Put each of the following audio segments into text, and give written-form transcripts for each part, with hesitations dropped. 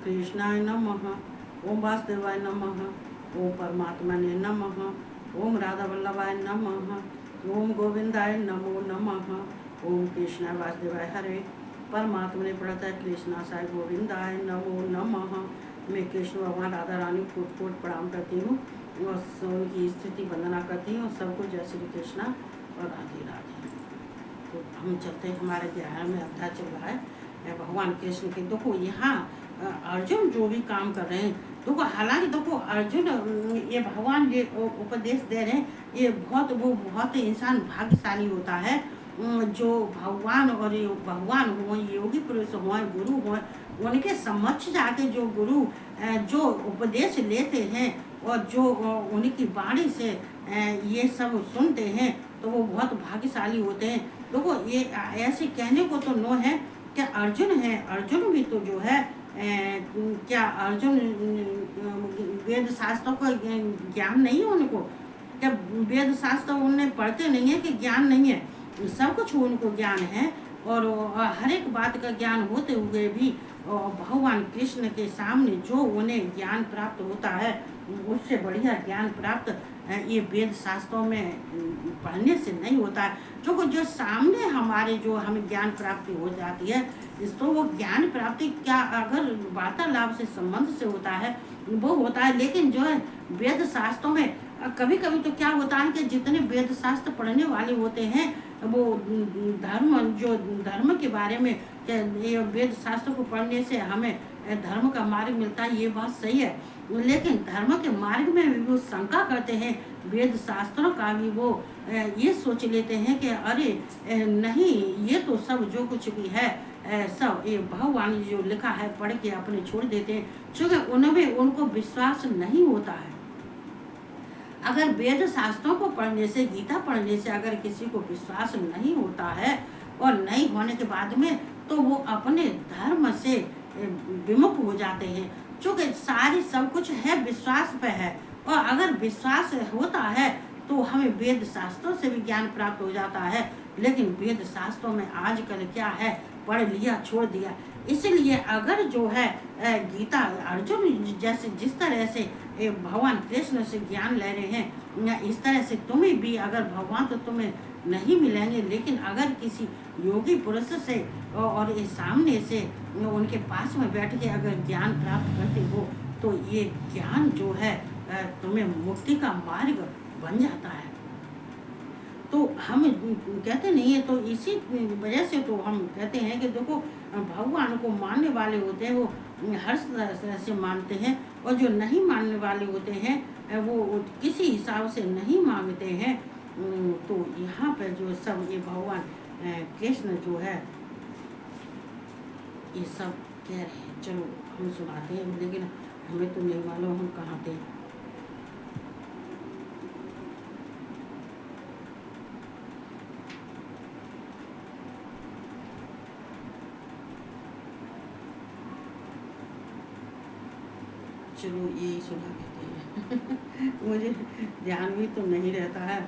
कृष्णाय नमः। ओम वासुदेवाय नमः। ओम परमात्मने नमः। ओम राधा वल्लभाय नमः। ओम गोविंदाय नमो नमः। ओम कृष्णाय वासुदेवाय हरे परमात्मने प्रणतः कृष्णाय गोविंदाय नमो नमः। मैं कृष्ण भगवान राधा रानी फूट फूट प्रणाम करती हूँ और उनकी स्थिति वंदना करती हूँ। सबको जय श्री कृष्णा और राधे राधे। तो हम चलते हैं, हमारे 11वें अध्याय चल रहा है भगवान कृष्ण के। देखो यहाँ अर्जुन जो भी काम कर रहे हैं, देखो हालांकि देखो अर्जुन ये भगवान ये उपदेश दे रहे हैं, ये बहुत इंसान भाग्यशाली होता है जो भगवान और भगवान हो, योगी पुरुष हो, गुरु हो, उनके समक्ष जाके जो गुरु जो उपदेश लेते हैं और जो उनकी वाणी से ये सब सुनते हैं तो वो बहुत भाग्यशाली होते हैं। देखो ये ऐसे कहने को तो नो है क्या अर्जुन है, अर्जुन भी तो जो है क्या अर्जुन वेद शास्त्रों का ज्ञान नहीं है उनको? क्या वेद शास्त्र उन्हें पढ़ते नहीं है कि ज्ञान नहीं है? सब कुछ उनको ज्ञान है और हर एक बात का ज्ञान होते हुए भी भगवान कृष्ण के सामने जो उन्हें ज्ञान प्राप्त होता है उससे बढ़िया ज्ञान प्राप्त ये वेद शास्त्रों में पढ़ने से नहीं होता है। जो सामने हमारे जो हमें ज्ञान प्राप्ति हो जाती है, तो वो ज्ञान प्राप्ति क्या अगर वार्तालाप से संबंध से होता है वो होता है, लेकिन जो है वेद शास्त्रों में कभी कभी तो क्या होता है कि जितने वेद शास्त्र पढ़ने वाले होते हैं वो धर्म के बारे में ये वेद शास्त्र को पढ़ने से हमें धर्म का मार्ग मिलता है, ये बात सही है, लेकिन धर्म के मार्ग में भी वो शंका करते हैं वेद शास्त्रों का भी वो ये सोच लेते हैं कि अरे नहीं ये तो सब जो कुछ भी है सब ये भगवान जो लिखा है पढ़ के अपने छोड़ देते हैं, क्योंकि उनमें उनको विश्वास नहीं होता है। अगर वेद शास्त्रों को पढ़ने से, गीता पढ़ने से अगर किसी को विश्वास नहीं होता है और नहीं होने के बाद में तो वो अपने धर्म से विमुख हो जाते हैं, क्योंकि सारी सब कुछ है विश्वास पे है। और अगर विश्वास होता है तो हमें वेद शास्त्रों से भी ज्ञान प्राप्त हो जाता है, लेकिन वेद शास्त्रों में आजकल क्या है पढ़ लिया छोड़ दिया। इसलिए अगर जो है गीता अर्जुन जैसे जिस तरह से भगवान कृष्ण से ज्ञान ले रहे हैं, इस तरह से तुम्हें भी अगर भगवान तो तुम्हें नहीं मिलेंगे, लेकिन अगर किसी योगी पुरुष से और इस सामने से उनके पास में बैठ के अगर ज्ञान प्राप्त करते हो तो ये ज्ञान जो है तुम्हें मुक्ति का मार्ग बन जाता है। तो हम कहते नहीं है, तो इसी वजह से तो हम कहते हैं कि देखो भगवान को मानने वाले होते हैं वो हर तरह से मानते हैं, और जो नहीं मानने वाले होते हैं वो किसी हिसाब से नहीं मांगते हैं। तो यहाँ पर जो सब ये भगवान कृष्ण जो है ये सब कह रहे हैं, चलो हम सुनाते हैं, लेकिन हमें तो नहीं मालूम हम कहाँ थे। चलो यही सुना देते हैं मुझे ध्यान भी तो नहीं रहता है।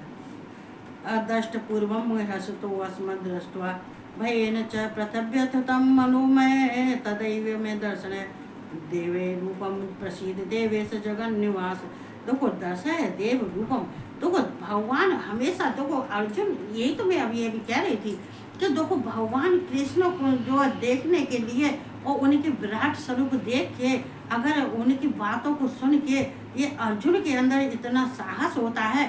अदष्ट पूर्वम हसतो अस्मद् दृष्ट्वा भयेन च प्रतभ्यथ तम मनोमय तदैव में दर्शन देवे रूपम प्रसिद्ध देवेश जगन निवास। देखो दर्शन है देव रूपम। देखो भगवान हमेशा, देखो अर्जुन यही तो मैं अभी कह रही थी कि देखो भगवान कृष्ण को जो देखने के लिए और उनके विराट स्वरूप देख के अगर उनकी बातों को सुन के ये अर्जुन के अंदर इतना साहस होता है,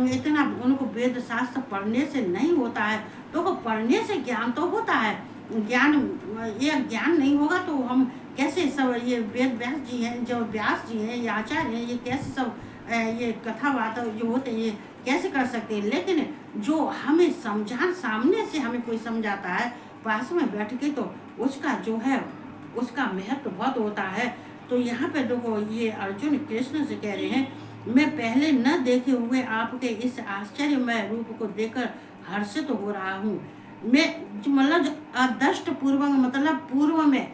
इतना उनको वेद शास्त्र पढ़ने से नहीं होता है। तो पढ़ने से ज्ञान तो होता है, ज्ञान ये ज्ञान नहीं होगा तो हम कैसे सब ये वेद व्यास जी हैं, जो व्यास जी हैं, ये आचार्य हैं, ये कैसे सब ये कथा बात जो होते हैं ये कैसे कर सकते हैं। लेकिन जो हमें समझा, सामने से हमें कोई समझाता है पास में बैठ के, तो उसका जो है उसका महत्व बहुत होता है। तो यहाँ पे देखो ये अर्जुन कृष्ण से कह रहे हैं, मैं पहले न देखे हुए आपके इस आश्चर्यमय रूप को देखकर हर्षित तो हो रहा हूँ। मैं मतलब अदष्ट पूर्व मतलब पूर्व में,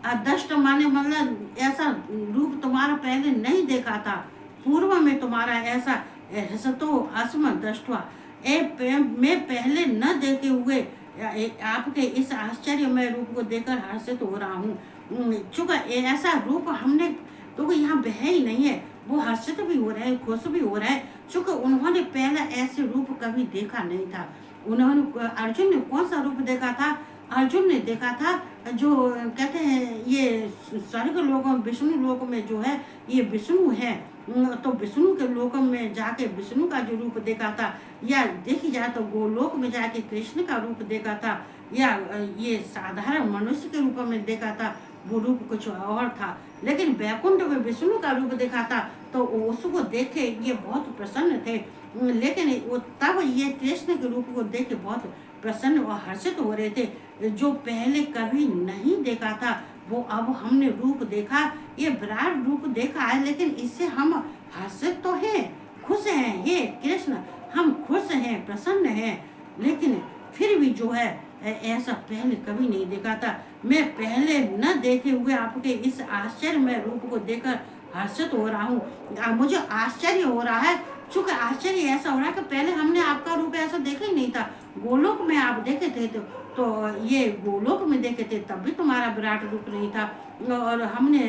अदष्ट माने मतलब ऐसा रूप तुम्हारा पहले नहीं देखा था, पूर्व में तुम्हारा ऐसा हर्षतो अस्म दृष्ट्वा, मैं पहले न देखे हुए आपके इस आश्चर्यमय रूप को देखकर हर्षित हो रहा हूँ। चूंकि ऐसा रूप हमने तो यहाँ बह ही नहीं है, वो हर्षित भी हो रहे हैं, खुश भी हो रहे हैं, चूंकि उन्होंने पहले ऐसे रूप कभी देखा नहीं था। उन्होंने अर्जुन ने कौन सा रूप देखा था? अर्जुन ने देखा था जो कहते हैं ये स्वर्ग लोक में, विष्णु लोक में जो है ये विष्णु है, तो विष्णु के लोक में जाके विष्णु का जो रूप देखा था, या देखी जाए तो गोलोक में जाके कृष्ण का रूप देखा था, या ये साधारण मनुष्य के रूप में देखा था, वो रूप कुछ और था। लेकिन वैकुंठ में विष्णु का रूप देखा था तो उसको देखे ये बहुत प्रसन्न थे। लेकिन वो तब ये कृष्ण के रूप को देख के बहुत प्रसन्न और हर्षित हो रहे थे। जो पहले कभी नहीं देखा था वो अब हमने रूप देखा, ये विराट रूप देखा है, लेकिन इससे हम हर्षित तो हैं, खुश हैं। ये कृष्ण हम खुश हैं, प्रसन्न हैं, लेकिन फिर भी जो है ऐसा पहले कभी नहीं देखा था। मैं पहले न देखे हुए आपके इस आश्चर्यमय रूप को देखकर हर्षित हो रहा हूँ। मुझे आश्चर्य हो रहा है, चूंकि आश्चर्य ऐसा हो रहा है कि पहले हमने आपका रूप ऐसा देखा ही नहीं था। गोलोक में आप देखे थे तो ये गोलोक में देखे थे तब भी तुम्हारा विराट रूप नहीं था, और हमने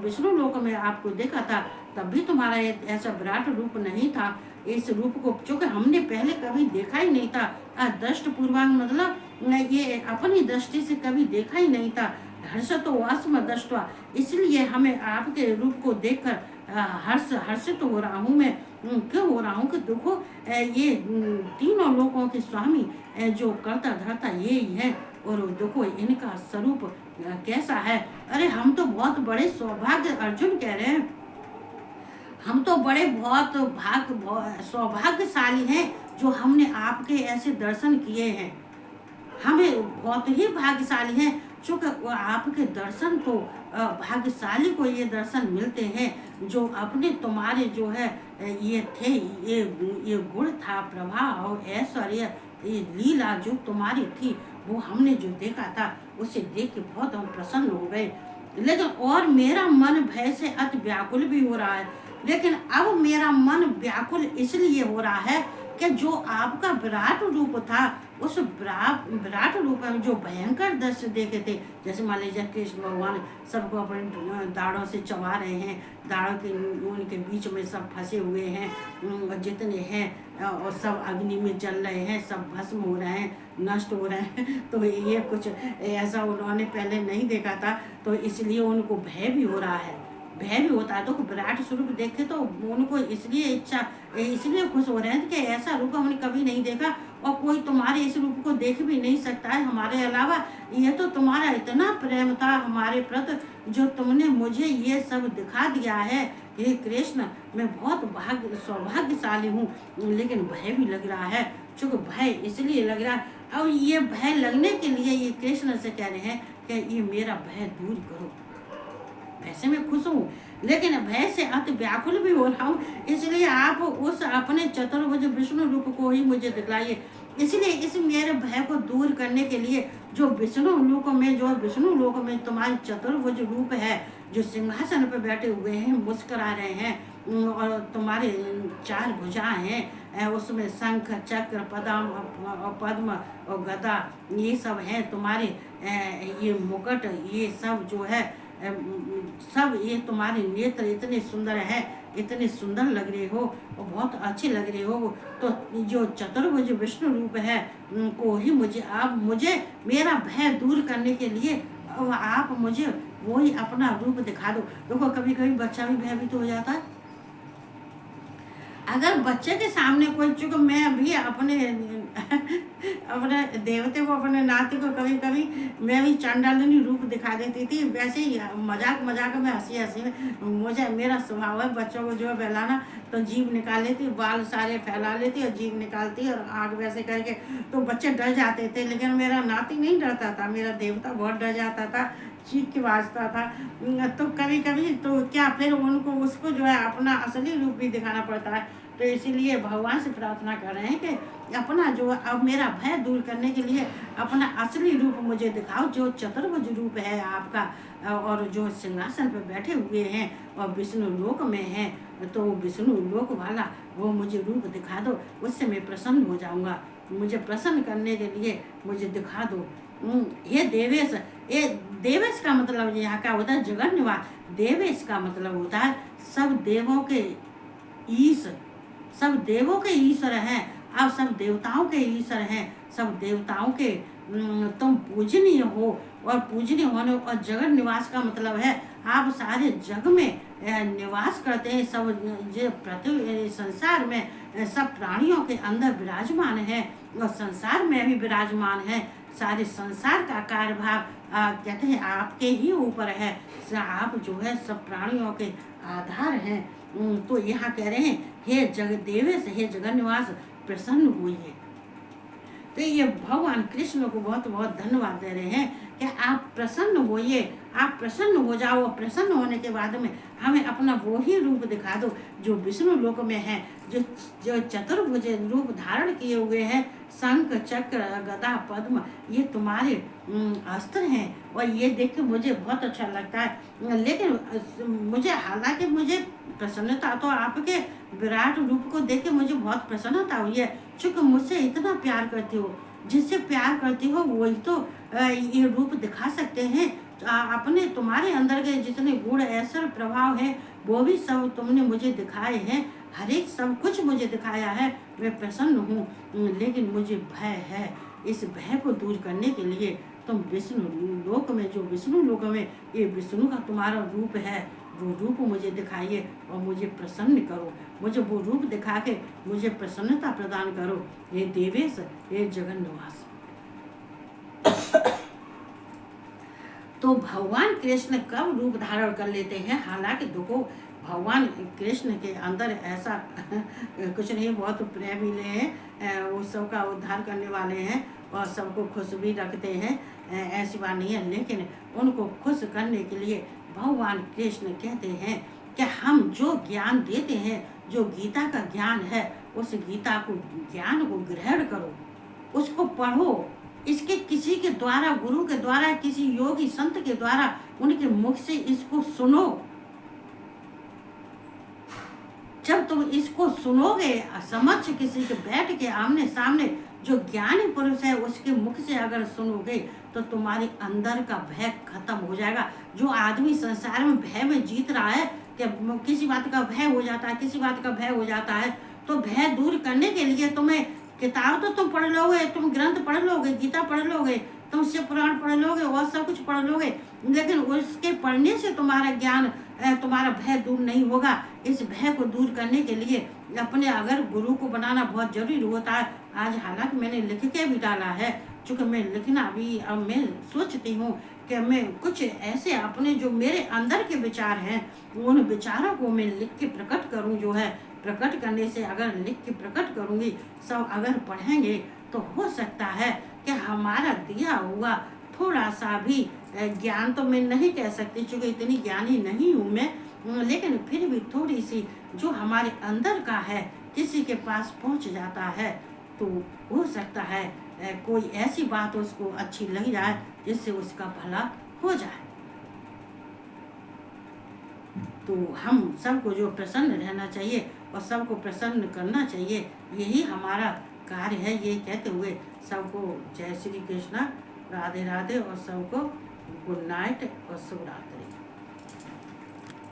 विष्णु लोक में आपको देखा था तब भी तुम्हारा ऐसा विराट रूप नहीं था। इस रूप को चूंकि हमने पहले कभी देखा ही नहीं था, दृष्ट पूर्वांग मतलब ये अपनी दृष्टि से कभी देखा ही नहीं था। हर्षतो अस्म दृष्टवा, इसलिए हमें आपके रूप को देखकर हर्षित हो रहा हूँ मैं। क्यों हो रहा हूँ कि देखो ये तीनों लोगों के स्वामी जो करता धरता ये ही है, और देखो इनका स्वरूप कैसा है। अरे हम तो बहुत बड़े सौभाग्य, अर्जुन कह रहे हैं, हम तो बड़े बहुत सौभाग्यशाली हैं जो हमने आपके ऐसे दर्शन किए हैं। हमें बहुत ही भाग्यशाली हैं, चूँकि आपके दर्शन तो भाग्यशाली को ये दर्शन मिलते हैं जो अपने तुम्हारे जो है ये थे, ये गुण था, प्रभाव, ऐश्वर्य, ये लीला जो तुम्हारी थी वो हमने जो देखा था उसे देख के बहुत हम प्रसन्न हो गए। लेकिन और मेरा मन भय से अति व्याकुल भी हो रहा है। लेकिन अब मेरा मन व्याकुल इसलिए हो रहा है कि जो आपका विराट रूप था उस विराट रूप में जो भयंकर दृश्य देखे थे, जैसे मान लीजिए कृष्ण भगवान सबको अपने दाढ़ों से चबा रहे हैं, दाढ़ों के उनके बीच में सब फंसे हुए हैं, जितने हैं और सब अग्नि में जल रहे हैं, सब भस्म हो रहे हैं, नष्ट हो रहे हैं। तो ये कुछ ऐसा उन्होंने पहले नहीं देखा था, तो इसलिए उनको भय भी हो रहा है, भय भी होता है। तो विराट स्वरूप देखे तो उनको इसलिए खुश हो रहे हैं कि ऐसा रूप हमने कभी नहीं देखा, और कोई तुम्हारे इस रूप को देख भी नहीं सकता है हमारे अलावा। ये तो तुम्हारा इतना प्रेम था हमारे प्रति जो तुमने मुझे ये सब दिखा दिया है। हे कृष्ण, मैं बहुत सौभाग्यशाली हूँ, लेकिन भय भी लग रहा है। चूँकि भय इसलिए लग रहा है, अब ये भय लगने के लिए ये कृष्ण से कह रहे हैं कि ये मेरा भय दूर करो। वैसे मैं खुश हूँ, लेकिन भय से अति व्याकुल भी हो रहा हूँ, इसलिए आप उस अपने चतुर्भुज विष्णु रूप को ही मुझे दिखलाइए। इसलिए इस मेरे भय को दूर करने के लिए जो विष्णु लोक में तुम्हारी चतुर्भुज रूप है, जो सिंहासन पर बैठे हुए हैं, मुस्कुरा रहे हैं, और तुम्हारे 4 भुजाएं हैं, उसमें शंख, चक्र, पद्म और गदा ये सब हैं तुम्हारे, ये मुकुट, ये सब जो है सब ये तुम्हारे नेत्र इतने सुंदर है, इतने सुंदर लग रहे हो और बहुत अच्छे लग रहे हो। तो जो चतुर्भुज विष्णु रूप है को ही मुझे मेरा भय दूर करने के लिए आप मुझे वही अपना रूप दिखा दो। देखो कभी कभी बच्चा भी भयभीत हो जाता है। अगर बच्चे के सामने कोई, चूँकि मैं भी अपने देवते को, अपने नाती को कभी कभी मैं भी चांडालिनी रूप दिखा देती थी। वैसे ही मजाक में हंसी में मुझे, मेरा स्वभाव है बच्चों को जो है बहलाना, तो जीभ निकाल लेती, बाल सारे फैला लेती और जीभ निकालती और आग वैसे करके, तो बच्चे डर जाते थे। लेकिन मेरा नाती नहीं डरता था, मेरा देवता बहुत डर जाता था, चीख के वाजता था। तो कभी कभी तो क्या फिर उनको उसको जो है अपना असली रूप भी दिखाना पड़ता है। तो इसीलिए भगवान से प्रार्थना कर रहे हैं कि अपना जो अब मेरा भय दूर करने के लिए अपना असली रूप मुझे दिखाओ, जो चतुर्भुज रूप है आपका, और जो सिंहासन पर बैठे हुए हैं और विष्णु लोक में हैं, तो विष्णु लोक वाला वो मुझे रूप दिखा दो, उससे मैं प्रसन्न हो जाऊंगा। मुझे प्रसन्न करने के लिए मुझे दिखा दो। हे देवेश, ये देवेश का मतलब यहाँ क्या होता है, जगन निवास। देवेश का मतलब होता है सब देवों के ईश्वर, सब देवों के ईश्वर हैं, आप सब देवताओं के ईश्वर हैं, सब देवताओं के तुम पूजनीय हो। और पूजनीय होने और जगन निवास का मतलब है आप सारे जग में निवास करते हैं। सब जो पृथ्वी संसार में सब प्राणियों के अंदर विराजमान है और संसार में भी विराजमान है। सारे संसार का कार्यभार कहते हैं आपके ही ऊपर है। आप जो है सब प्राणियों के आधार हैं। तो यहाँ कह रहे हैं हे जगदेवेश, हे जगन निवास, प्रसन्न होइए। तो ये भगवान कृष्ण को बहुत बहुत धन्यवाद दे रहे हैं कि आप प्रसन्न होइए, आप प्रसन्न हो जाओ। प्रसन्न होने के बाद में हमें अपना वो ही रूप दिखा दो जो विष्णु लोक में है, जो चतुर्भुज रूप धारण किए हुए हैं। शंख चक्र गदा पद्म ये तुम्हारे अस्त्र हैं और ये देख के मुझे बहुत अच्छा लगता है। लेकिन मुझे हालांकि मुझे प्रसन्नता तो आपके विराट रूप को देख के मुझे बहुत प्रसन्नता हुई है, चूँकि मुझसे इतना प्यार करती हो। जिससे प्यार करती हो वही तो ये रूप दिखा सकते हैं। अपने तुम्हारे अंदर के जितने गुण ऐश्वर्य प्रभाव है वो भी सब तुमने मुझे दिखाए हैं। हर एक सब कुछ मुझे दिखाया है। मैं प्रसन्न हूँ, लेकिन मुझे भय है। इस भय को दूर करने के लिए तुम विष्णु लोक में, जो विष्णु लोक में ये विष्णु का तुम्हारा रूप है, वो रूप मुझे दिखाइए और मुझे प्रसन्न करो। मुझे वो रूप दिखा के मुझे प्रसन्नता प्रदान करो। ये देवेश, ये जगन निवास। तो भगवान कृष्ण कब रूप धारण कर लेते हैं? हालांकि देखो भगवान कृष्ण के अंदर ऐसा कुछ नहीं, बहुत प्रेमी हैं, वो सबका उद्धार करने वाले हैं और सबको खुश भी रखते हैं, ऐसी बात नहीं है। लेकिन उनको खुश करने के लिए भगवान कृष्ण कहते हैं कि हम जो ज्ञान देते हैं, जो गीता का ज्ञान है, उस गीता को ज्ञान को ग्रहण करो, उसको पढ़ो। इसके किसी के द्वारा, गुरु के द्वारा, किसी योगी संत के द्वारा उनके मुख से इसको सुनो। जब तुम इसको सुनोगे, समक्ष किसी के बैठ के आमने सामने जो ज्ञानी पुरुष है उसके मुख से अगर सुनोगे तो तुम्हारे अंदर का भय खत्म हो जाएगा। जो आदमी संसार में भय में जीत रहा है कि किसी बात का भय हो जाता है, किसी बात का भय हो जाता है, तो भय दूर करने के लिए तुम्हें किताब तो तुम पढ़ लोगे, तुम ग्रंथ पढ़ लोगे, गीता पढ़ लोगे, तुम शिव पुराण पढ़ लोगे और सब कुछ पढ़ लोगे, लेकिन उसके पढ़ने से तुम्हारा ज्ञान, तुम्हारा भय दूर नहीं होगा। इस भय को दूर करने के लिए अपने अगर गुरु को बनाना बहुत जरूरी होता है। आज हालांकि मैंने लिख के भी डाला है, चूँकि मैं लिखना भी अब मैं सोचती हूँ कि मैं कुछ ऐसे अपने जो मेरे अंदर के विचार हैं उन विचारों को मैं लिख के प्रकट करूँ। जो है प्रकट करने से, अगर लिख के प्रकट करूँगी, सब अगर पढ़ेंगे तो हो सकता है कि हमारा दिया हुआ थोड़ा सा भी ज्ञान, तो मैं नहीं कह सकती चूँकि इतनी ज्ञानी नहीं हूँ मैं, लेकिन फिर भी थोड़ी सी जो हमारे अंदर का है किसी के पास पहुँच जाता है तो हो सकता है कोई ऐसी बात उसको अच्छी लग जाए जिससे उसका भला हो जाए। तो हम सबको जो प्रसन्न रहना चाहिए और सबको प्रसन्न करना चाहिए, यही हमारा कार्य है। ये कहते हुए सबको जय श्री कृष्णा, राधे राधे और सबको गुड नाइट और शुभ रात्रि।